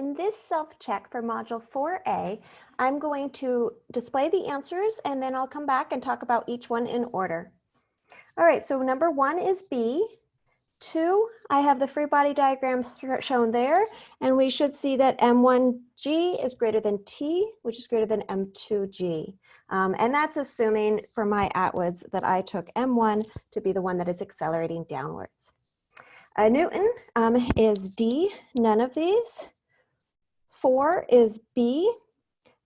In this self-check for Module 4A, I'm going to display the answers and then I'll come back and talk about each one in order. All right, so number 1 is B. 2, I have the free body diagram shown there, and we should see that M1G is greater than T, which is greater than M2G. And that's assuming for my Atwoods that I took M1 to be the one that is accelerating downwards. Newton is D, none of these. 4 is B,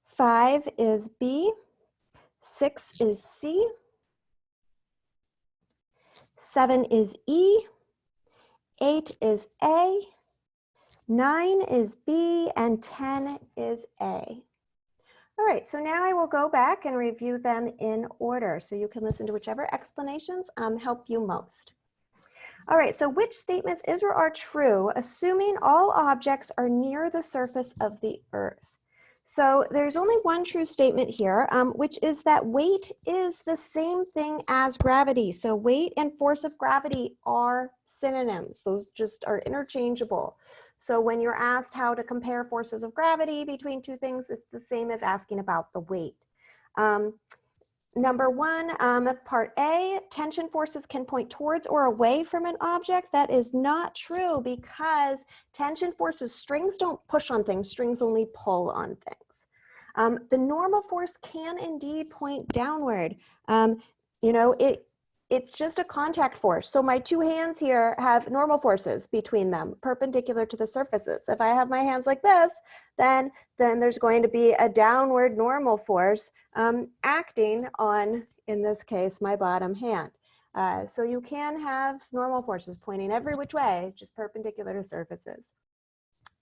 5 is B, 6 is C, 7 is E, 8 is A, 9 is B, and 10 is A. All right, so now I will go back and review them in order so you can listen to whichever explanations help you most. All right, so which statements is or are true, assuming all objects are near the surface of the Earth? So there's only one true statement here, which is that weight is the same thing as gravity. So weight and force of gravity are synonyms. Those just are interchangeable. So when you're asked how to compare forces of gravity between two things, it's the same as asking about the weight. Number 1, part A, tension forces can point towards or away from an object. That is not true because tension forces, strings don't push on things, strings only pull on things. The normal force can indeed point downward. It's just a contact force. So my two hands here have normal forces between them, perpendicular to the surfaces. If I have my hands like this, then there's going to be a downward normal force acting on, in this case, my bottom hand. So you can have normal forces pointing every which way, just perpendicular to surfaces.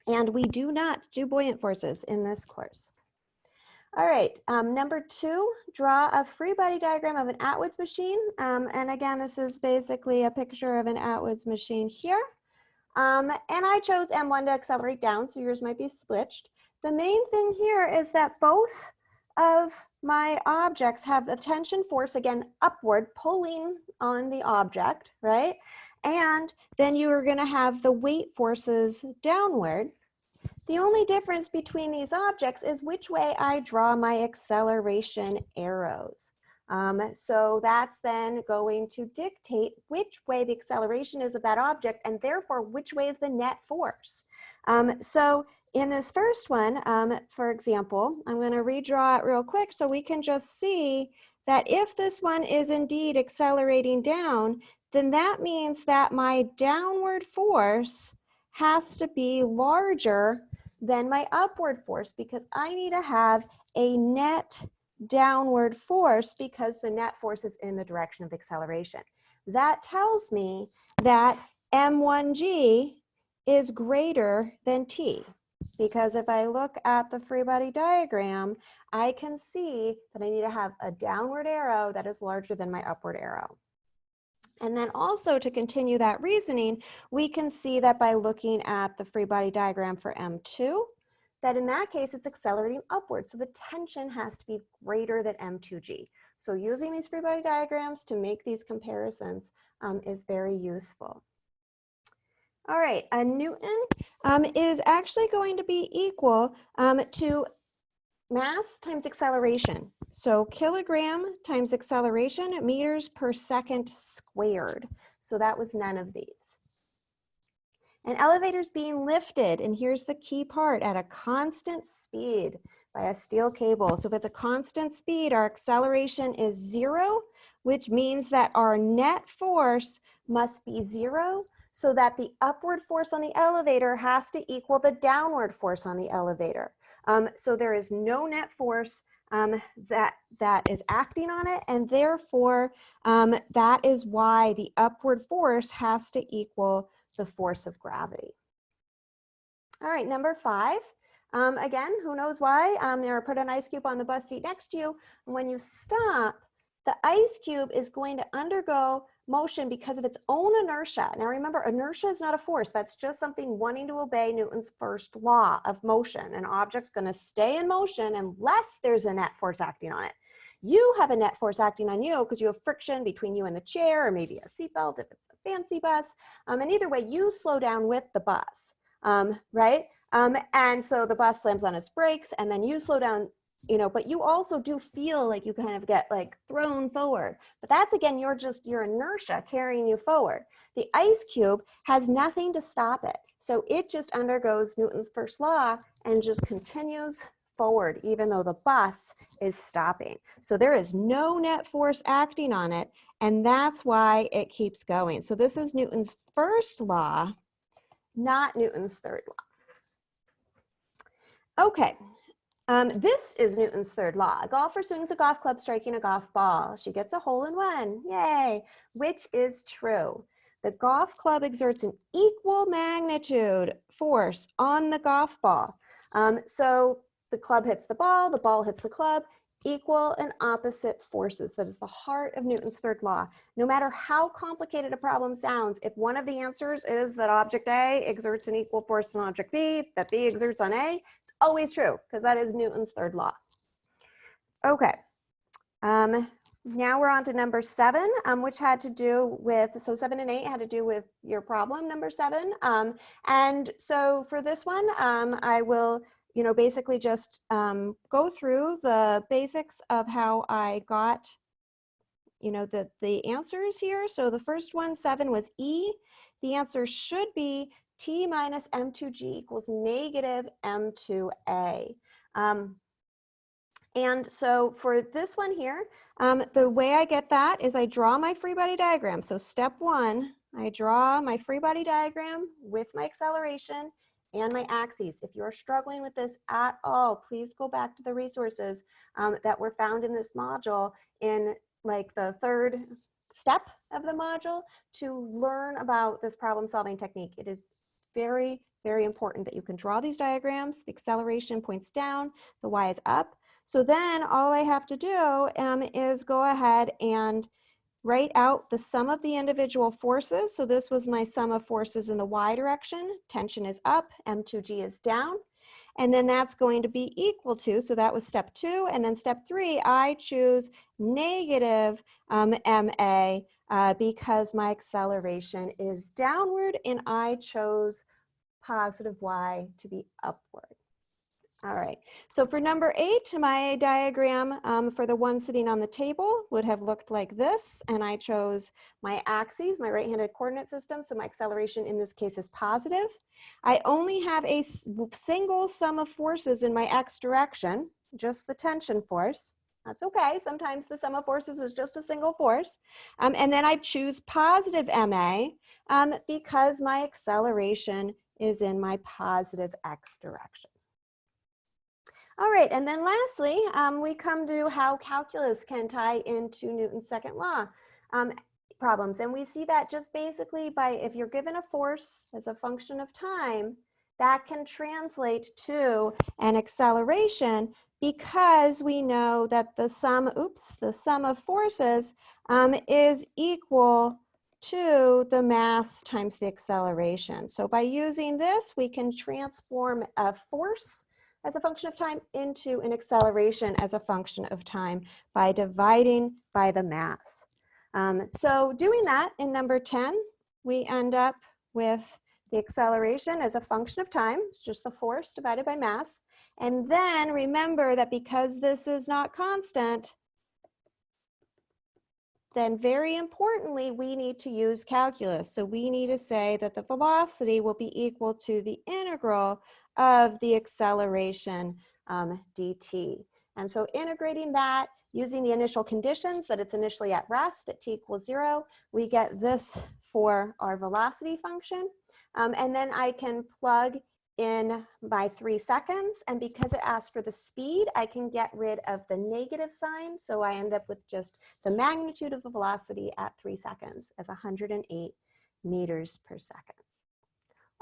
And we do not do buoyant forces in this course. All right, number 2, draw a free body diagram of an Atwoods machine. And again, this is basically a picture of an Atwoods machine here. And I chose M1 to accelerate down, so yours might be switched. The main thing here is that both of my objects have the tension force, again, upward, pulling on the object, right? And then you are gonna have the weight forces downward. The only difference between these objects is which way I draw my acceleration arrows. So that's then going to dictate which way the acceleration is of that object and therefore which way is the net force. So in this first one, for example, I'm going to redraw it real quick so we can just see that if this one is indeed accelerating down, then that means that my downward force has to be larger than my upward force because I need to have a net downward force because the net force is in the direction of acceleration. That tells me that M1G is greater than T because if I look at the free body diagram, I can see that I need to have a downward arrow that is larger than my upward arrow. And then also to continue that reasoning, we can see that by looking at the free body diagram for M2, that in that case, it's accelerating upward. So the tension has to be greater than M2G. So using these free body diagrams to make these comparisons is very useful. All right, a Newton is actually going to be equal to mass times acceleration. So kilogram times acceleration, meters per second squared. So that was none of these. An elevator is being lifted, and here's the key part, at a constant speed by a steel cable. So if it's a constant speed, our acceleration is 0, which means that our net force must be 0, so that the upward force on the elevator has to equal the downward force on the elevator. So there is no net force that is acting on it, and therefore that is why the upward force has to equal the force of gravity. All right, number 5. Again, who knows why? You're put an ice cube on the bus seat next to you, and when you stop, the ice cube is going to undergo motion because of its own inertia. Now remember, inertia is not a force. That's just something wanting to obey Newton's first law of motion. An object's going to stay in motion unless there's a net force acting on it. You have a net force acting on you because you have friction between you and the chair, or maybe a seatbelt if it's a fancy bus. And either way, you slow down with the bus, right? And so the bus slams on its brakes and then you slow down, you know, but you also do feel like you kind of get like thrown forward. But that's, again, your inertia carrying you forward. The ice cube has nothing to stop it. So it just undergoes Newton's first law and just continues forward, even though the bus is stopping. So there is no net force acting on it, and that's why it keeps going. So this is Newton's first law, not Newton's third law. Okay, this is Newton's third law. A golfer swings a golf club striking a golf ball. She gets a hole-in-one, yay, which is true. The golf club exerts an equal magnitude force on the golf ball. So the club hits the ball hits the club, equal and opposite forces. That is the heart of Newton's third law. No matter how complicated a problem sounds, if one of the answers is that object A exerts an equal force on object B, that B exerts on A, it's always true, because that is Newton's third law. Okay. Now we're on to number 7, which had to do with, so 7 and 8 had to do with your problem, number 7. And so for this one, I will, you know, basically just go through the basics of how I got, you know, the answers here. So the first one, 7, was E. The answer should be T minus M2G equals negative M2A. And so for this one here, the way I get that is I draw my free body diagram. So step 1, I draw my free body diagram with my acceleration and my axes. If you're struggling with this at all, please go back to the resources that were found in this module in like the 3rd step of the module to learn about this problem solving technique. It is very, very important that you can draw these diagrams. The acceleration points down, the y is up. So then all I have to do is go ahead and write out the sum of the individual forces. So this was my sum of forces in the y direction. Tension is up, M2G is down. And then that's going to be equal to, so that was step 2. And then step 3, I choose negative MA because my acceleration is downward and I chose positive y to be upward. All right, so for number 8, my diagram for the one sitting on the table would have looked like this, and I chose my axes, my right-handed coordinate system, so my acceleration in this case is positive. I only have a single sum of forces in my x direction, just the tension force. That's okay, sometimes the sum of forces is just a single force. And then I choose positive MA because my acceleration is in my positive x direction. All right, and then lastly, we come to how calculus can tie into Newton's second law problems. And we see that just basically by, if you're given a force as a function of time, that can translate to an acceleration because we know that the sum of forces is equal to the mass times the acceleration. So by using this, we can transform a force as a function of time into an acceleration as a function of time by dividing by the mass. So doing that in number 10, we end up with the acceleration as a function of time. It's just the force divided by mass. And then remember that because this is not constant, then very importantly, we need to use calculus. So we need to say that the velocity will be equal to the integral of the acceleration dt. And so integrating that using the initial conditions that it's initially at rest at t equals 0, we get this for our velocity function. And then I can plug in by 3 seconds, and because it asks for the speed, I can get rid of the negative sign, so I end up with just the magnitude of the velocity at 3 seconds as 108 meters per second.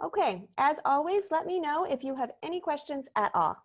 Okay, as always, let me know if you have any questions at all.